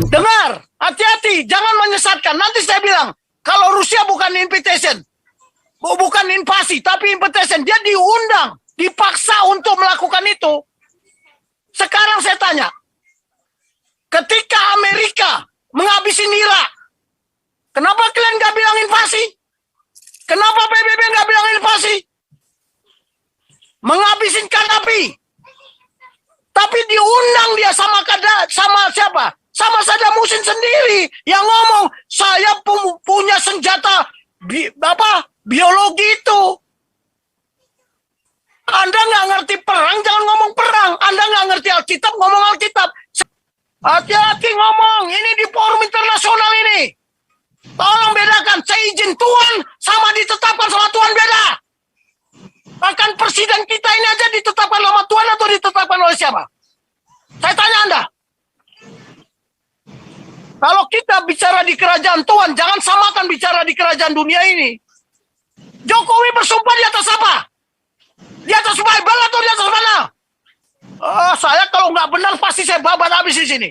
Dengar, hati-hati, jangan menyesatkan. Nanti saya bilang, kalau Rusia bukan invitation, bukan invasi, tapi invitation, dia diundang, dipaksa untuk melakukan itu. Sekarang saya tanya, ketika Amerika menghabisin Irak, kenapa kalian nggak bilang invasi? Kenapa PBB nggak bilang invasi? Menghabisin Gaddafi, tapi diundang dia sama siapa? Sama Saddam Hussein sendiri yang ngomong saya punya senjata biologi itu. Anda nggak ngerti perang, jangan ngomong perang. Anda nggak ngerti Alkitab, ngomong Alkitab. Hati-hati ngomong, ini di forum internasional ini. Tolong bedakan, seizin Tuhan sama ditetapkan sama Tuhan beda. Bahkan presiden kita ini aja ditetapkan sama Tuhan atau ditetapkan oleh siapa? Saya tanya Anda. Kalau kita bicara di kerajaan Tuhan, jangan samakan bicara di kerajaan dunia ini. Jokowi bersumpah di atas apa? Di atas Bible atau di atas mana? Saya kalau nggak benar pasti saya babat habis di sini.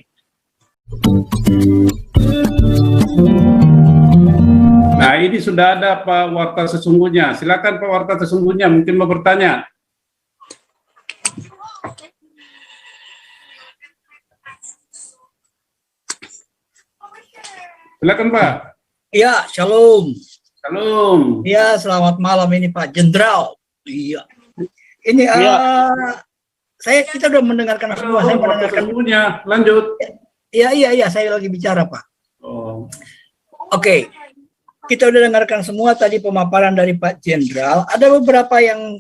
Nah, ini sudah ada Pak Warta Sesungguhnya. Silakan Pak Warta Sesungguhnya, mungkin mau bertanya. Silakan Pak. Ya, shalom. Shalom. Ya, selamat malam ini Pak Jenderal. Iya. Ini kita udah mendengarkan semua. Saya mendengarkan sesungguhnya. Lanjut. Iya, saya lagi bicara Pak. Oh. Oke. Kita udah dengarkan semua tadi pemaparan dari Pak Jenderal. Ada beberapa yang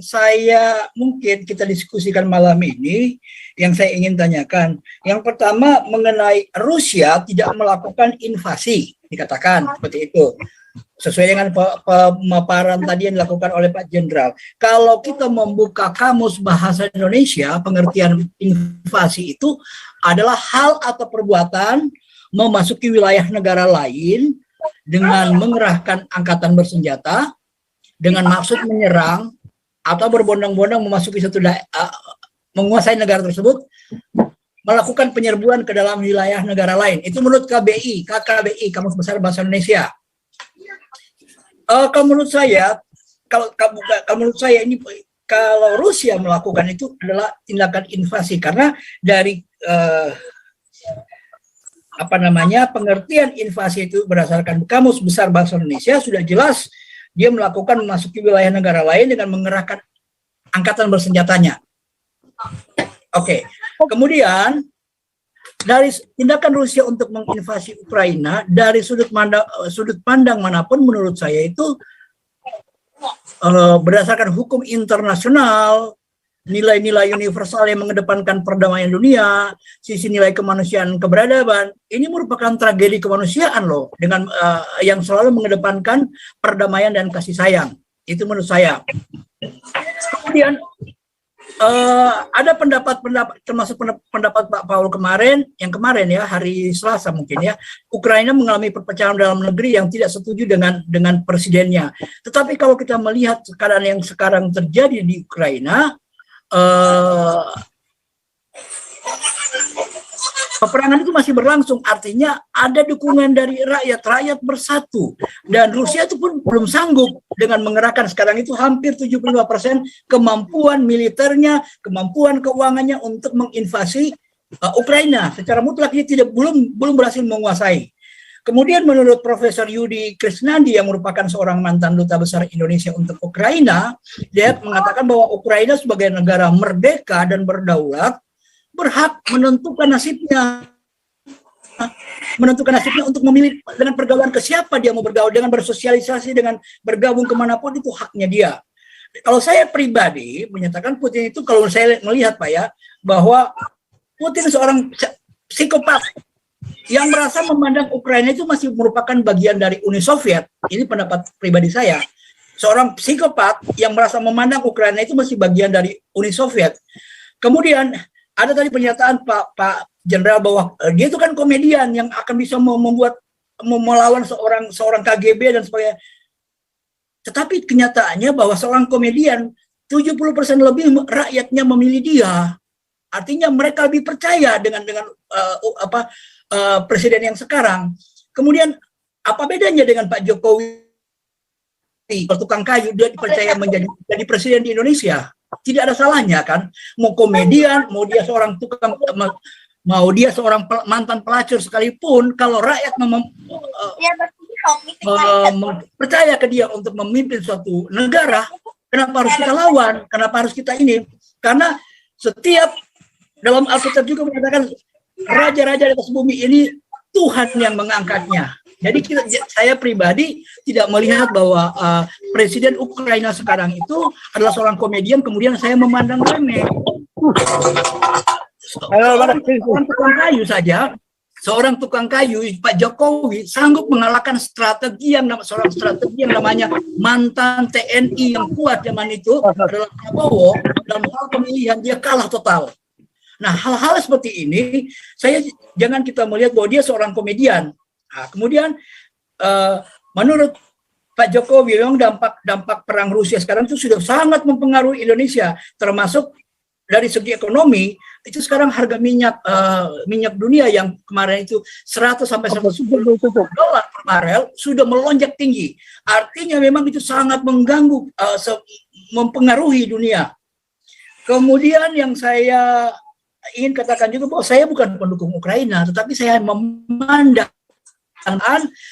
mungkin kita diskusikan malam ini yang saya ingin tanyakan. Yang pertama mengenai Rusia tidak melakukan invasi, dikatakan seperti itu. Sesuai dengan pemaparan tadi yang dilakukan oleh Pak Jenderal. Kalau kita membuka kamus bahasa Indonesia, pengertian invasi itu adalah hal atau perbuatan memasuki wilayah negara lain dengan mengerahkan angkatan bersenjata dengan maksud menyerang atau berbondong-bondong memasuki menguasai negara tersebut, melakukan penyerbuan ke dalam wilayah negara lain. Itu menurut KKBI, Kamus Besar Bahasa Indonesia. Kalau menurut saya ini kalau Rusia melakukan itu adalah tindakan invasi karena dari pengertian invasi itu berdasarkan Kamus Besar Bahasa Indonesia sudah jelas dia melakukan memasuki wilayah negara lain dengan mengerahkan angkatan bersenjatanya. Oke. Kemudian dari tindakan Rusia untuk menginvasi Ukraina dari sudut pandang manapun menurut saya itu berdasarkan hukum internasional, nilai-nilai universal yang mengedepankan perdamaian dunia, sisi nilai kemanusiaan keberadaban, ini merupakan tragedi kemanusiaan loh, dengan yang selalu mengedepankan perdamaian dan kasih sayang. Itu menurut saya. Kemudian ada pendapat termasuk pendapat Pak Paul kemarin ya, hari Selasa mungkin ya, Ukraina mengalami perpecahan dalam negeri yang tidak setuju dengan presidennya. Tetapi kalau kita melihat keadaan yang sekarang terjadi di Ukraina, peperangan itu masih berlangsung, artinya ada dukungan dari rakyat bersatu, dan Rusia itu pun belum sanggup dengan mengerahkan sekarang itu hampir 75% kemampuan militernya, kemampuan keuangannya untuk menginvasi Ukraina. Secara mutlak dia belum berhasil menguasai. Kemudian menurut Profesor Yudi Krisnandi yang merupakan seorang mantan duta besar Indonesia untuk Ukraina, dia mengatakan bahwa Ukraina sebagai negara merdeka dan berdaulat berhak menentukan nasibnya untuk memilih dengan pergaulan ke siapa dia mau bergaul, dengan bersosialisasi, dengan bergabung kemanapun, itu haknya dia. Kalau saya pribadi menyatakan Putin itu, kalau saya melihat Pak ya, bahwa Putin seorang psikopat yang merasa memandang Ukraina itu masih merupakan bagian dari Uni Soviet. Ini pendapat pribadi saya. Seorang psikopat yang merasa memandang Ukraina itu masih bagian dari Uni Soviet. Kemudian ada tadi pernyataan Pak Jenderal bahwa dia itu kan komedian yang akan bisa melawan seorang KGB dan sebagainya. Tetapi kenyataannya bahwa seorang komedian 70% lebih rakyatnya memilih dia. Artinya mereka lebih percaya dengan presiden yang sekarang. Kemudian apa bedanya dengan Pak Jokowi, tukang kayu, dia dipercaya menjadi presiden di Indonesia? Tidak ada salahnya kan? Mau komedian, mau dia seorang tukang, mau dia seorang mantan pelacur sekalipun, kalau rakyat percaya ke dia untuk memimpin suatu negara, kenapa harus kita lawan? Kenapa harus kita ini? Karena setiap dalam Alkitab juga mengatakan raja-raja di atas bumi ini Tuhan yang mengangkatnya. Jadi saya pribadi tidak melihat bahwa presiden Ukraina sekarang itu adalah seorang komedian kemudian saya memandang remeh. Seorang tukang kayu saja, seorang tukang kayu Pak Jokowi sanggup mengalahkan seorang strategi yang namanya mantan TNI yang kuat zaman itu adalah Prabowo. Dalam hal pemilihan dia kalah total. Nah, hal-hal seperti ini jangan kita melihat bahwa dia seorang komedian. Nah, kemudian menurut Pak Jokowi memang dampak perang Rusia sekarang itu sudah sangat mempengaruhi Indonesia, termasuk dari segi ekonomi. Itu sekarang harga minyak dunia yang kemarin itu 100 sampai 110 dolar per barel sudah melonjak tinggi. Artinya memang itu sangat mengganggu, mempengaruhi dunia. Kemudian yang saya ingin katakan juga bahwa saya bukan pendukung Ukraina, tetapi saya memandang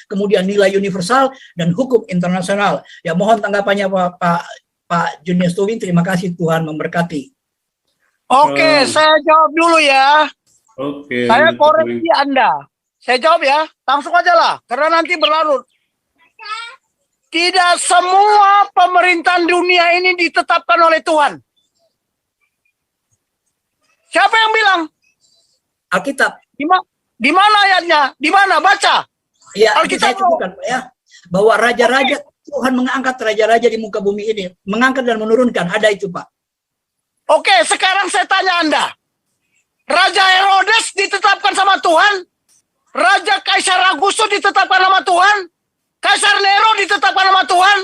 kemudian nilai universal dan hukum internasional. Ya, mohon tanggapannya Pak Junius Tobing. Terima kasih, Tuhan memberkati. Oke, saya jawab dulu ya. Oke. Saya koreksi Anda. Saya jawab ya, langsung aja lah, karena nanti berlarut. Tidak semua pemerintahan dunia ini ditetapkan oleh Tuhan. Siapa yang bilang? Alkitab. Di mana ayatnya? Di mana? Baca. Ya, saya sebutkan ya, bahwa raja-raja Tuhan mengangkat raja-raja di muka bumi ini, mengangkat dan menurunkan, ada itu Pak. Oke, sekarang saya tanya Anda, Raja Herodes ditetapkan sama Tuhan, Raja Kaisar Agustus ditetapkan sama Tuhan, Kaisar Nero ditetapkan sama Tuhan.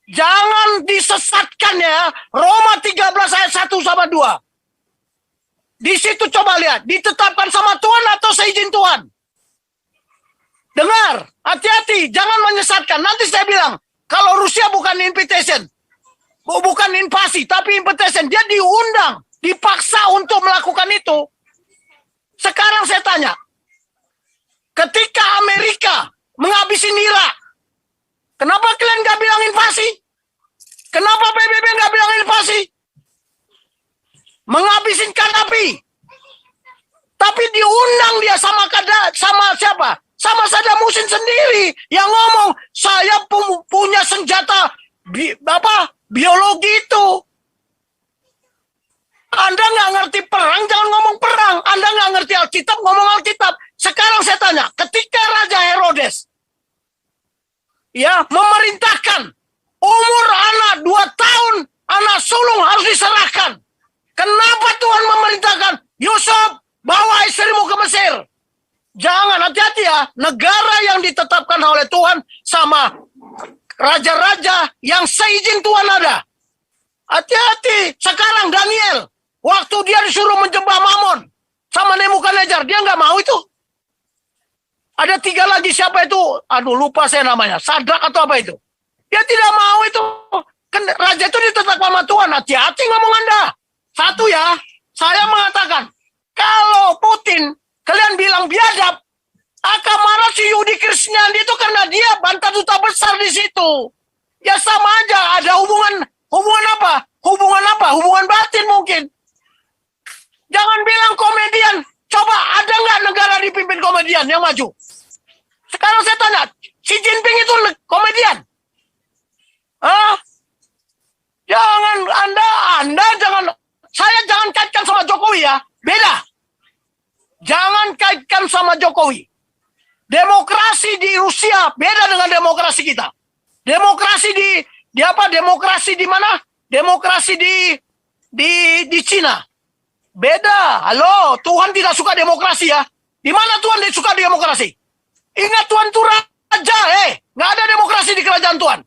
Jangan disesatkan ya, Roma 13 ayat 1 sama 2. Di situ coba lihat, ditetapkan sama Tuhan atau seizin Tuhan? Dengar, hati-hati, jangan menyesatkan. Nanti saya bilang, kalau Rusia bukan invitation, bukan invasi, tapi invitation, dia diundang, dipaksa untuk melakukan itu. Sekarang saya tanya, ketika Amerika menghabisin Irak, kenapa kalian nggak bilang invasi? Kenapa PBB nggak bilang invasi? Menghabisin Gaddafi, tapi diundang dia sama siapa? Sama Saddam Hussein sendiri yang ngomong saya punya senjata biologi itu. Anda nggak ngerti perang, jangan ngomong perang. Anda nggak ngerti Alkitab, ngomong Alkitab. Sekarang saya tanya, ketika Raja Herodes ya memerintahkan umur anak 2 tahun, anak sulung harus diserahkan. Kenapa Tuhan memerintahkan Yusuf bawa istrimu ke Mesir? Jangan, hati-hati ya. Negara yang ditetapkan oleh Tuhan sama raja-raja yang seizin Tuhan ada. Hati-hati. Sekarang Daniel, waktu dia disuruh menjebak Mamon sama Nebukadnezar, dia nggak mau itu. Ada 3 lagi, siapa itu? Aduh, lupa saya namanya. Sadrak atau apa itu? Dia tidak mau itu. Raja itu ditetapkan sama Tuhan. Hati-hati ngomong Anda. Satu ya, saya mengatakan, kalau Putin kalian bilang biadab, akan marah si Yudi Krisnandi itu karena dia bantah duta besar di situ. Ya sama aja, ada hubungan apa? Hubungan batin mungkin. Jangan bilang komedian. Coba ada nggak negara dipimpin komedian yang maju? Sekarang saya tanya, Xi Jinping itu komedian? Jangan, Anda jangan, saya jangan kaitkan sama Jokowi ya, beda. Jangan kaitkan sama Jokowi. Demokrasi di Rusia beda dengan demokrasi kita. Demokrasi Demokrasi di mana? Demokrasi di Cina. Beda. Halo, Tuhan tidak suka demokrasi ya. Di mana Tuhan tidak suka demokrasi? Ingat Tuhan itu raja, nggak ada demokrasi di kerajaan Tuhan.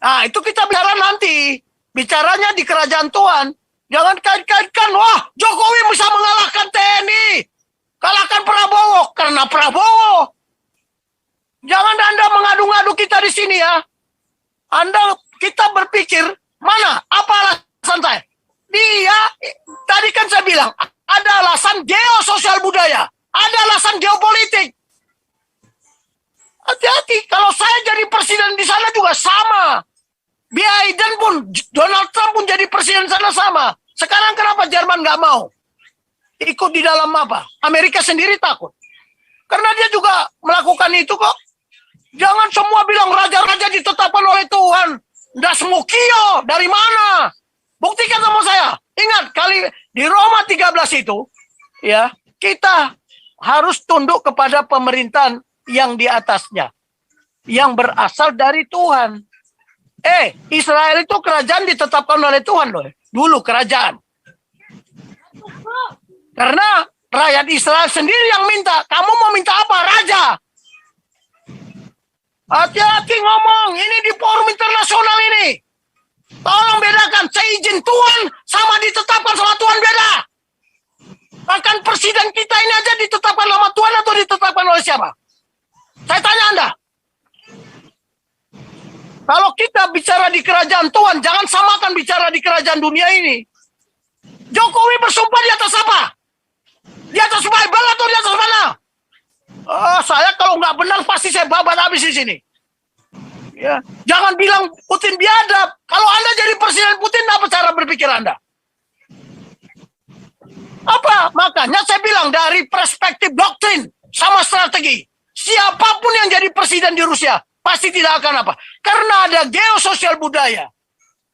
Nah, itu kita bicara nanti. Bicaranya di kerajaan Tuhan. Jangan kait-kaitkan, wah Jokowi bisa mengalahkan TNI. Kalahkan Prabowo. Karena Pak Prabowo. Jangan Anda mengadu-ngadu kita di sini ya. Kita berpikir, mana? Apa alasan saya? Tadi kan saya bilang, ada alasan geososial budaya. Ada alasan geopolitik. Hati-hati, kalau saya jadi presiden di sana juga sama. Biden pun, Donald Trump pun jadi presiden sana sama. Sekarang kenapa Jerman nggak mau ikut di dalam apa? Amerika sendiri takut. Karena dia juga melakukan itu kok. Jangan semua bilang raja-raja ditetapkan oleh Tuhan. Das Mukio, dari mana? Buktikan sama saya. Ingat, kali di Roma 13 itu, ya, kita harus tunduk kepada pemerintahan yang di atasnya. Yang berasal dari Tuhan. Israel itu kerajaan ditetapkan oleh Tuhan loh. Dulu kerajaan. Karena rakyat Israel sendiri yang minta. Kamu mau minta apa? Raja. Hati-hati ngomong. Ini di forum internasional ini. Tolong bedakan. Seizin Tuhan sama ditetapkan sama Tuhan beda. Bahkan presiden kita ini aja ditetapkan sama Tuhan atau ditetapkan oleh siapa? Saya tanya Anda. Kalau kita bicara di kerajaan Tuhan, jangan samakan bicara di kerajaan dunia ini. Jokowi bersumpah di atas apa? Di atas Bible atau di atas mana? Saya kalau nggak benar pasti saya babat habis di sini. Ya, jangan bilang Putin biadab. Kalau Anda jadi presiden Putin, apa cara berpikir Anda? Apa? Makanya saya bilang dari perspektif doktrin sama strategi. Siapapun yang jadi presiden di Rusia, pasti tidak akan apa. Karena ada geososial budaya.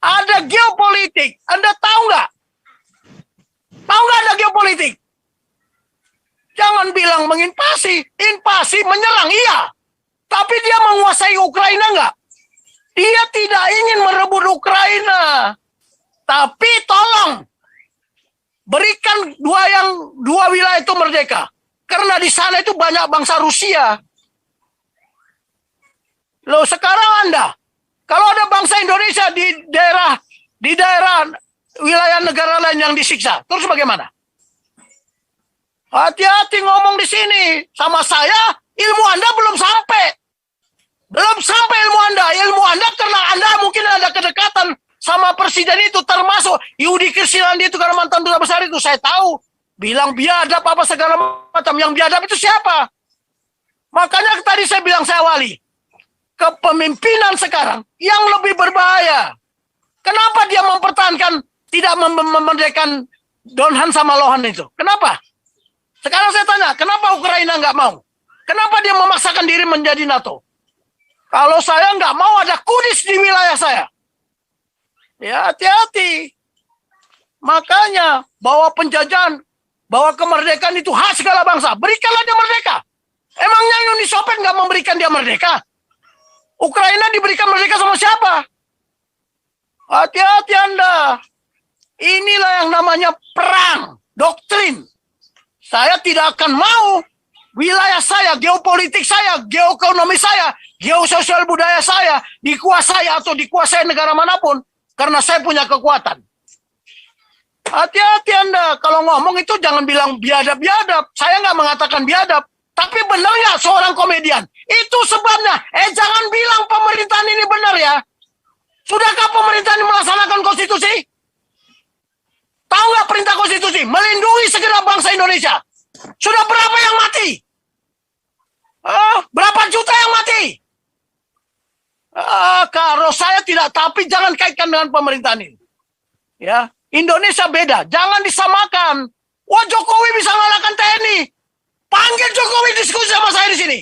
Ada geopolitik. Anda tahu nggak? Tahu nggak ada geopolitik? Jangan bilang menginvasi. Invasi menyerang, iya. Tapi dia menguasai Ukraina nggak? Dia tidak ingin merebut Ukraina. Tapi tolong. Berikan dua wilayah itu merdeka. Karena di sana itu banyak bangsa Rusia. Loh sekarang Anda, kalau ada bangsa Indonesia di daerah wilayah negara lain yang disiksa, terus bagaimana? Hati-hati ngomong di sini. Sama saya, ilmu Anda belum sampai. Belum sampai ilmu Anda. Ilmu Anda karena Anda mungkin ada kedekatan sama presiden itu, termasuk Yudi Krisnandi itu karena mantan duta besar itu. Saya tahu. Bilang biadab apa segala macam. Yang biadab itu siapa? Makanya tadi saya bilang saya wali. Kepemimpinan sekarang yang lebih berbahaya. Kenapa dia mempertahankan tidak memerdekakan Donhan sama Lohan itu? Kenapa? Sekarang saya tanya, kenapa Ukraina nggak mau? Kenapa dia memaksakan diri menjadi NATO? Kalau saya nggak mau ada Kudus di wilayah saya. Ya hati-hati. Makanya bahwa penjajahan, bahwa kemerdekaan itu hak segala bangsa. Berikanlah dia merdeka. Emangnya Uni Soviet nggak memberikan dia merdeka? Ukraina diberikan merdeka sama siapa? Hati-hati Anda. Inilah yang namanya perang, doktrin. Saya tidak akan mau wilayah saya, geopolitik saya, geoekonomi saya, geososial budaya saya dikuasai atau dikuasai negara manapun karena saya punya kekuatan. Hati-hati Anda, kalau ngomong itu jangan bilang biadab-biadab. Saya nggak mengatakan biadab. Tapi benar nggak seorang komedian? Itu sebabnya. Jangan bilang pemerintahan ini benar ya. Sudahkah pemerintahan ini melaksanakan konstitusi? Tahu nggak perintah konstitusi? Melindungi segenap bangsa Indonesia. Sudah berapa yang mati? Berapa juta yang mati? Kalau saya tidak, tapi jangan kaitkan dengan pemerintahan ini. Ya, Indonesia beda, jangan disamakan. Wah, Jokowi bisa ngalahkan TNI. Panggil Jokowi diskusi sama saya di sini.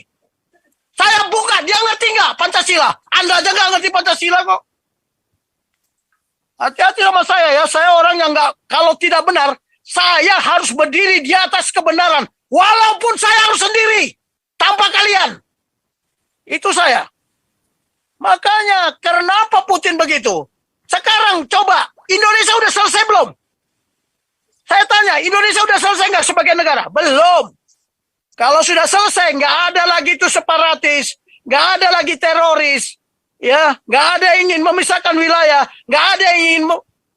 Saya buka, dia ngerti nggak Pancasila? Anda aja nggak ngerti Pancasila kok. Hati-hati sama saya ya, saya orang yang nggak, kalau tidak benar, saya harus berdiri di atas kebenaran. Walaupun saya harus sendiri, tanpa kalian. Itu saya. Makanya, kenapa Putin begitu? Sekarang coba, Indonesia udah selesai belum? Saya tanya, Indonesia udah selesai nggak sebagai negara? Belum. Kalau sudah selesai, nggak ada lagi itu separatis, nggak ada lagi teroris, ya, nggak ada yang ingin memisahkan wilayah, nggak ada yang ingin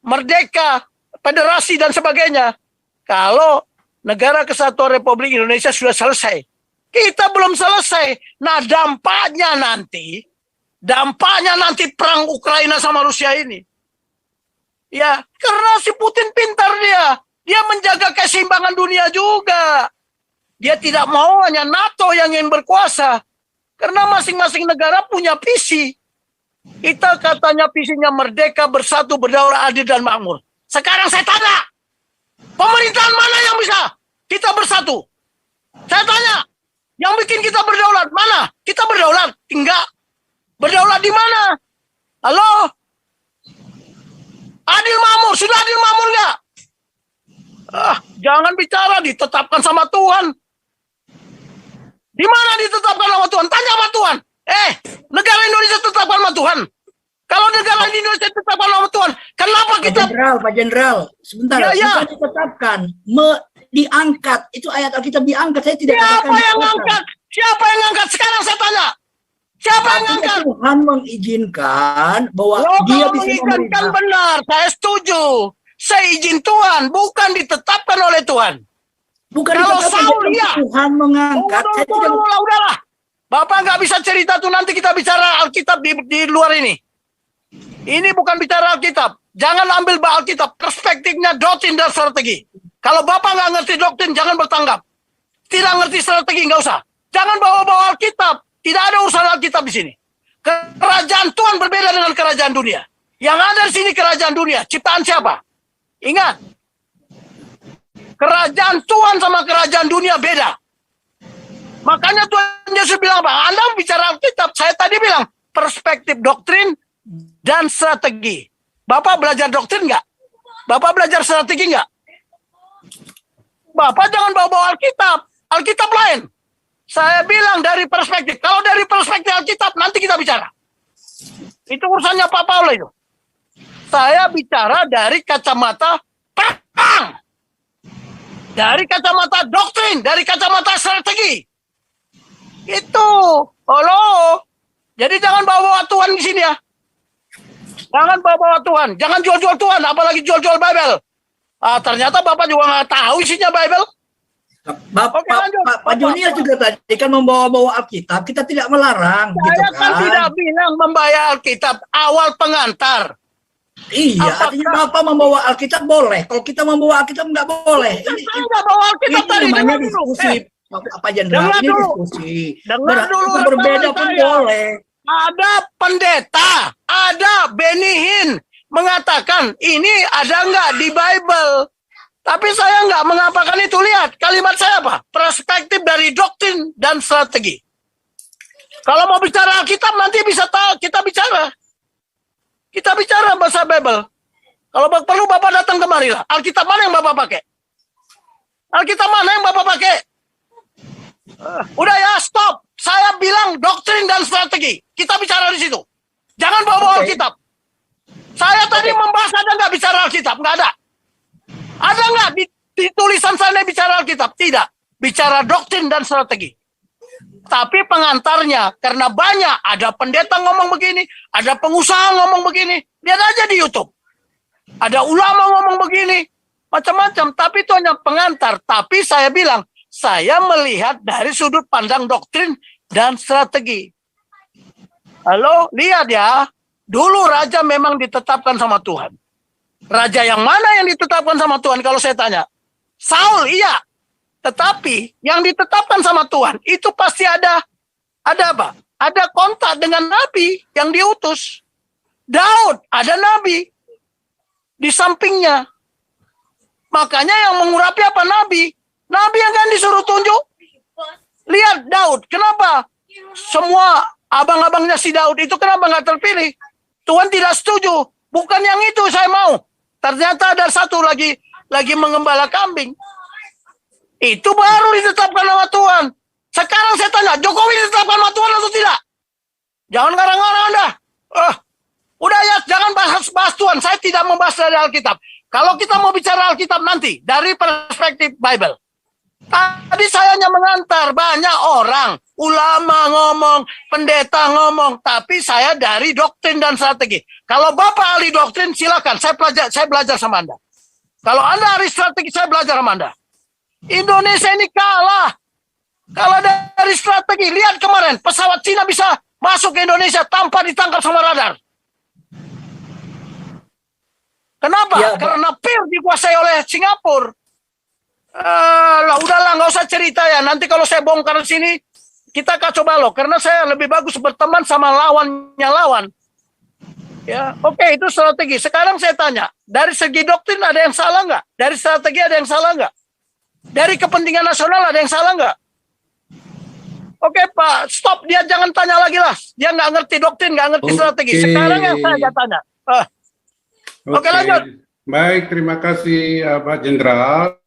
merdeka, federasi dan sebagainya. Kalau Negara Kesatuan Republik Indonesia sudah selesai, Kita belum selesai. Nah, dampaknya nanti perang Ukraina sama Rusia ini. Ya, karena si Putin pintar dia. Dia menjaga keseimbangan dunia juga. Dia tidak mau hanya NATO yang ingin berkuasa. Karena masing-masing negara punya visi. Kita katanya visinya merdeka, bersatu, berdaulat, adil, dan makmur. Sekarang saya tanya, pemerintahan mana yang bisa kita bersatu? Saya tanya, yang bikin kita berdaulat mana? Kita berdaulat? Enggak. Berdaulat di mana? Halo? Adil makmur, sudah adil makmur enggak? Jangan bicara ditetapkan sama Tuhan. Di mana ditetapkan sama Tuhan? Tanya sama Tuhan. Negara Indonesia tetapkan sama Tuhan. Kalau negara Indonesia tetapkan sama Tuhan, kenapa kita... Pak Jenderal, sebentar. Ya. Bukan ditetapkan, diangkat. Itu ayat Alkitab diangkat. Saya tidak Siapa katakan yang ditetapkan. ngangkat? Siapa yang ngangkat? Sekarang saya tanya. Siapa yang Artinya ngangkat? Tuhan mengizinkan bahwa Dia dia bisa mengizinkan memerintah. benar. Saya setuju. Seizin Tuhan, bukan ditetapkan oleh Tuhan. Bukan Kalau ditetapkan, Saul, tapi iya. Tuhan mengangkat. Saya tidak Udahlah. Bapak nggak bisa cerita tuh, nanti kita bicara Alkitab di luar ini. Ini bukan bicara Alkitab. Jangan ambil Alkitab. Perspektifnya doktrin dan strategi. Kalau Bapak nggak ngerti doktrin, jangan bertanggap. Tidak ngerti strategi, nggak usah. Jangan bawa-bawa Alkitab. Tidak ada urusan Alkitab di sini. Kerajaan Tuhan berbeda dengan kerajaan dunia. Yang ada di sini kerajaan dunia. Ciptaan siapa? Ingat. Kerajaan Tuhan sama kerajaan dunia beda. Makanya Tuhan Yesus bilang apa? Anda bicara Alkitab. Saya tadi bilang perspektif doktrin dan strategi. Bapak belajar doktrin nggak? Bapak belajar strategi nggak? Bapak jangan bawa-bawa Alkitab. Alkitab lain. Saya bilang dari perspektif. Kalau dari perspektif Alkitab, nanti kita bicara. Itu urusannya Pak Paul itu. Saya bicara dari kacamata perang. Dari kacamata doktrin. Dari kacamata strategi. Itu. Halo. Jadi jangan bawa-bawa Tuhan di sini ya. Jangan bawa-bawa Tuhan. Jangan jual-jual Tuhan. Apalagi jual-jual Bible. Ternyata Bapak juga nggak tahu isinya Bible. Oke, lanjut. Pak Junior juga tadi kan membawa-bawa Alkitab, kita tidak melarang. Saya gitu kan tidak bilang membayar Alkitab awal pengantar. Iya, artinya Bapak membawa Alkitab boleh. Kalau kita membawa Alkitab nggak boleh. Saya nggak bawa Alkitab tadi. namanya Dengar dulu. diskusi. Pak Jenderal, dengar ini dulu. diskusi. Dengar dulu Berbeda rekaman pun saya. boleh. Ada pendeta, ada Benny Hinn mengatakan ini ada nggak di Bible. Tapi saya nggak mengapakan itu. Lihat kalimat saya apa? Perspektif dari doktrin dan strategi. Kalau mau bicara Alkitab nanti bisa tahu kita bicara. Kita bicara bahasa Bible. Kalau perlu Bapak datang kemari lah. Alkitab mana yang Bapak pakai? Alkitab mana yang Bapak pakai? Udah ya, stop. Saya bilang doktrin dan strategi. Kita bicara di situ. Jangan bawa Alkitab. Saya tadi membahas ada nggak bicara Alkitab? Nggak ada. Ada nggak di tulisan saya bicara Alkitab? Tidak. Bicara doktrin dan strategi. Tapi pengantarnya, karena banyak, ada pendeta ngomong begini, ada pengusaha ngomong begini, lihat aja di YouTube. Ada ulama ngomong begini, macam-macam, tapi itu hanya pengantar. Tapi saya bilang, saya melihat dari sudut pandang doktrin dan strategi. Halo, lihat ya, dulu raja memang ditetapkan sama Tuhan. Raja yang mana yang ditetapkan sama Tuhan kalau saya tanya? Saul, iya. Tetapi yang ditetapkan sama Tuhan itu pasti ada apa? Ada kontak dengan nabi yang diutus. Daud ada nabi di sampingnya. Makanya yang mengurapi apa nabi? Nabi yang kan disuruh tunjuk. Lihat Daud, kenapa semua abang-abangnya si Daud itu kenapa nggak terpilih? Tuhan tidak setuju. Bukan yang itu saya mau. Ternyata ada satu lagi mengembala kambing. Itu baru ditetapkan sama Tuhan. Sekarang saya tanya, Jokowi ditetapkan sama Tuhan atau tidak? Jangan ngarang-ngarang Anda. Udah ya, jangan bahas Tuhan. Saya tidak membahas dari Alkitab. Kalau kita mau bicara Alkitab nanti, dari perspektif Bible. Tadi saya hanya mengantar banyak orang. Ulama ngomong, pendeta ngomong. Tapi saya dari doktrin dan strategi. Kalau Bapak ahli doktrin, silakan. Saya belajar sama Anda. Kalau Anda ahli strategi, saya belajar sama Anda. Indonesia ini kalah dari strategi. Lihat kemarin, pesawat Cina bisa masuk ke Indonesia tanpa ditangkap sama radar. Kenapa? Ya, Pak. Karena PIR dikuasai oleh Singapura. Lah udahlah, nggak usah cerita ya. Nanti kalau saya bongkar di sini, kita kacau balau. Karena saya lebih bagus berteman sama lawannya lawan. Ya, oke, itu strategi. Sekarang saya tanya, dari segi doktrin ada yang salah nggak? Dari strategi ada yang salah nggak? Dari kepentingan nasional ada yang salah nggak? Oke Pak, stop. Dia jangan tanya lagi lah. Dia nggak ngerti doktrin, nggak ngerti strategi. Sekarang yang saya tanya. Oke, lanjut. Baik, terima kasih Pak Jenderal.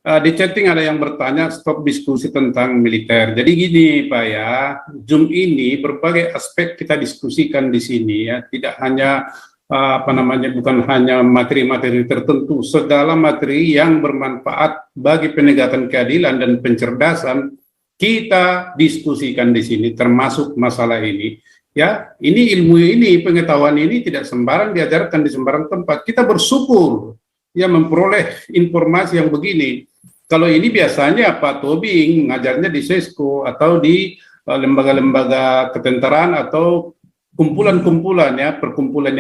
Di chatting ada yang bertanya stop diskusi tentang militer. Jadi gini Pak ya, Zoom ini berbagai aspek kita diskusikan di sini ya, tidak hanya bukan hanya materi-materi tertentu, segala materi yang bermanfaat bagi penegakan keadilan dan pencerdasan kita diskusikan di sini, termasuk masalah ini. Ya, ini ilmu ini, pengetahuan ini tidak sembarang diajarkan di sembarang tempat. Kita bersyukur ya memperoleh informasi yang begini. Kalau ini biasanya Pak Tobing ngajarnya di Sesko atau di lembaga-lembaga ketenteraan atau kumpulan-kumpulan ya, perkumpulan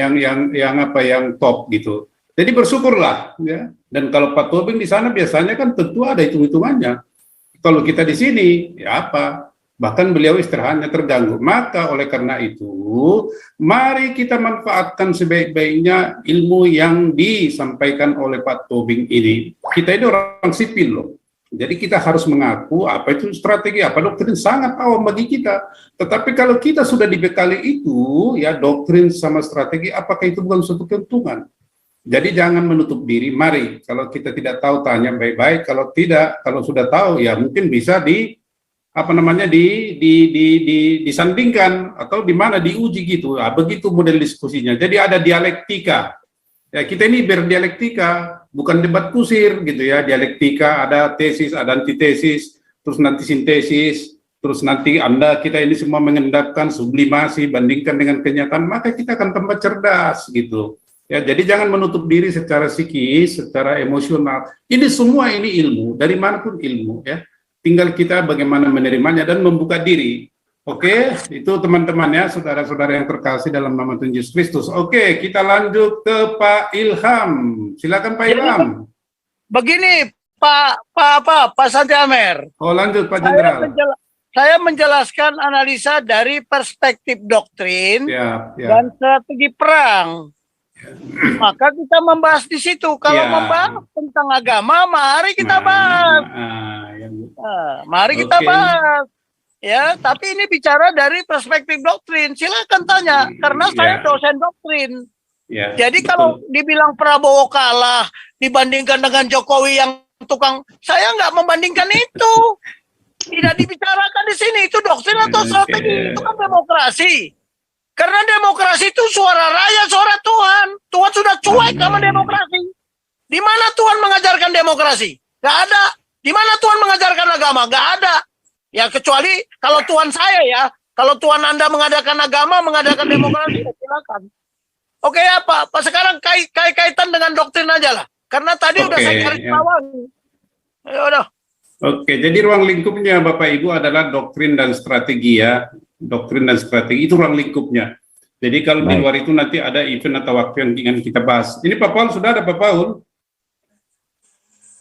yang top gitu. Jadi bersyukurlah ya. Dan kalau Pak Tobing di sana biasanya kan tentu ada hitung-hitungannya. Kalau kita di sini ya apa? Bahkan beliau istirahatnya terganggu. Maka oleh karena itu, mari kita manfaatkan sebaik-baiknya ilmu yang disampaikan oleh Pak Tobing ini. Kita ini orang sipil loh. Jadi kita harus mengaku apa itu strategi, apa doktrin sangat awam bagi kita. Tetapi kalau kita sudah dibekali itu, ya doktrin sama strategi, apakah itu bukan suatu keuntungan? Jadi jangan menutup diri. Mari, kalau kita tidak tahu tanya baik-baik. Kalau tidak, kalau sudah tahu ya mungkin bisa disandingkan atau di mana diuji gitu. Begitu model diskusinya. Jadi ada dialektika. Ya, kita ini berdialektika, bukan debat kusir gitu ya. Dialektika, ada tesis, ada antitesis, terus nanti sintesis, terus nanti kita ini semua mengendapkan sublimasi, bandingkan dengan kenyataan, maka kita akan tambah cerdas gitu. Ya, jadi jangan menutup diri secara psikis, secara emosional. Ini semua ini ilmu, dari manapun ilmu ya. Tinggal kita bagaimana menerimanya dan membuka diri. Oke, itu teman-teman ya, saudara-saudara yang terkasih dalam nama Tuhan Yesus Kristus. Oke, kita lanjut ke Pak Ilham. Silakan Pak Ilham. Begini, Pak Santi Amer. Oh, lanjut Pak Jenderal. Saya menjelaskan analisa dari perspektif doktrin dan strategi perang. Maka kita membahas di situ. Kalau membahas tentang agama, mari kita bahas. Mari kita bahas. Ya, tapi ini bicara dari perspektif doktrin. Silakan tanya, karena saya dosen doktrin. Jadi kalau dibilang Prabowo kalah dibandingkan dengan Jokowi yang tukang, saya nggak membandingkan itu. Tidak dibicarakan di sini. Itu doktrin atau strategi. Itu kan demokrasi. Karena demokrasi itu suara rakyat, suara Tuhan. Tuhan sudah cuek sama demokrasi. Di mana Tuhan mengajarkan demokrasi? Gak ada. Di mana Tuhan mengajarkan agama? Gak ada. Ya kecuali kalau Tuhan saya ya. Kalau Tuhan Anda mengadakan agama, mengadakan demokrasi, ya silakan. Oke ya Pak. Sekarang kaitan dengan doktrin aja lah. Karena tadi udah saya garis bawahi. Ya udah. Oke, jadi ruang lingkupnya Bapak Ibu adalah doktrin dan strategi ya. Doktrin dan strategi itu ruang lingkupnya. Jadi kalau di luar itu nanti ada event atau waktu yang ingin kita bahas. Ini Pak Paul, sudah ada Pak Paul?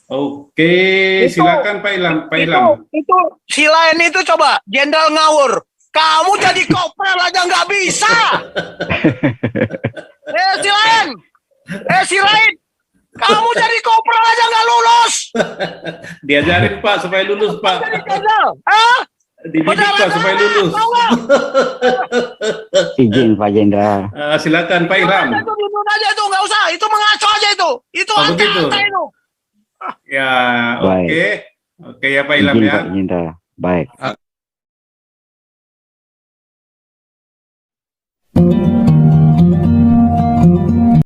Oke, silakan Pak Ilham. Itu si lain itu coba, Jenderal ngawur. Kamu jadi kopral aja nggak bisa. Si lain. Kamu jadi kopral aja nggak lulus. Diajarin Pak supaya lulus Pak. Jadi jenderal, Dididik Pak supaya lulus. Izin Pak Jenderal. Silakan Pak Ilham. Itu duduk aja itu, nggak usah. Itu mengaco aja itu. Itu angka itu. Ya, oke. Oke ya Pak Ilham Izin ya. Pak Jenderal. Baik.